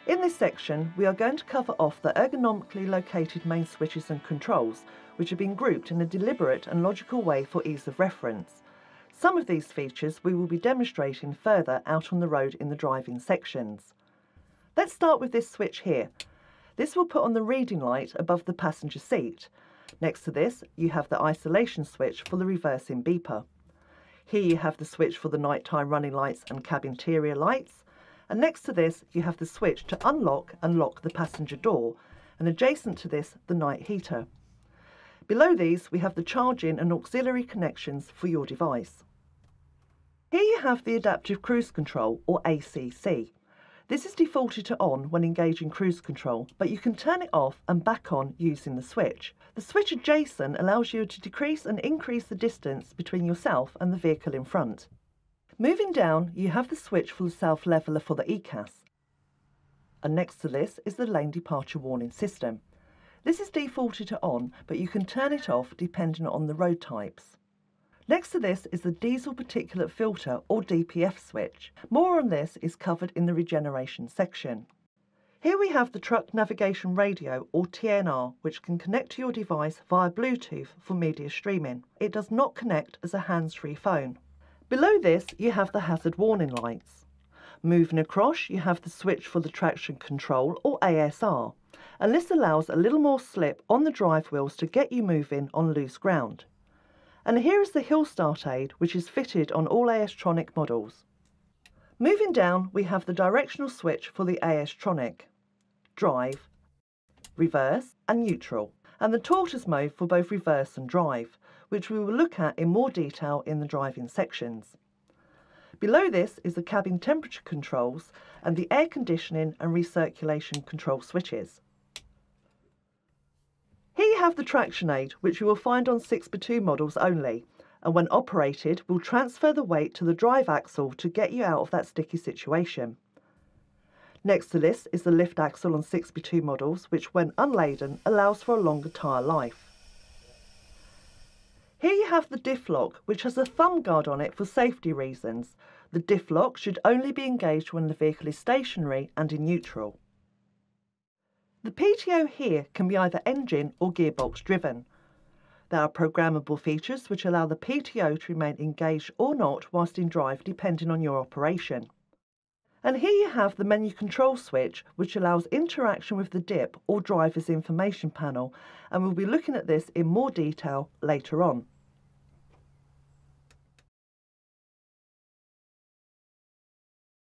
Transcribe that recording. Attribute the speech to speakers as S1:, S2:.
S1: In this section, we are going to cover off the ergonomically located main switches and controls, which have been grouped in a deliberate and logical way for ease of reference. Some of these features we will be demonstrating further out on the road in the driving sections. Let's start with this switch here. This will put on the reading light above the passenger seat. Next to this, you have the isolation switch for the reversing beeper. Here you have the switch for the nighttime running lights and cab interior lights. And next to this, you have the switch to unlock and lock the passenger door, and adjacent to this, the night heater. Below these, we have the charging and auxiliary connections for your device. Here you have the adaptive cruise control, or ACC. This is defaulted to on when engaging cruise control, but you can turn it off and back on using the switch. The switch adjacent allows you to decrease and increase the distance between yourself and the vehicle in front. Moving down, you have the switch for the self-leveller for the ECAS. And next to this is the lane departure warning system. This is defaulted to on, but you can turn it off depending on the road types. Next to this is the diesel particulate filter, or DPF switch. More on this is covered in the regeneration section. Here we have the truck navigation radio, or TNR, which can connect to your device via Bluetooth for media streaming. It does not connect as a hands-free phone. Below this, you have the hazard warning lights. Moving across, you have the switch for the traction control, or ASR, and this allows a little more slip on the drive wheels to get you moving on loose ground. And here is the hill start aid, which is fitted on all AS-tronic models. Moving down, we have the directional switch for the AS-tronic, drive, reverse and neutral, and the tortoise mode for both reverse and drive, which we will look at in more detail in the driving sections. Below this is the cabin temperature controls and the air conditioning and recirculation control switches. Here you have the traction aid, which you will find on 6x2 models only, and when operated will transfer the weight to the drive axle to get you out of that sticky situation. Next to this is the lift axle on 6x2 models, which when unladen allows for a longer tyre life. Here you have the diff lock, which has a thumb guard on it for safety reasons. The diff lock should only be engaged when the vehicle is stationary and in neutral. The PTO here can be either engine or gearbox driven. There are programmable features which allow the PTO to remain engaged or not whilst in drive depending on your operation. And here you have the menu control switch, which allows interaction with the DIP or driver's information panel, and we'll be looking at this in more detail later on.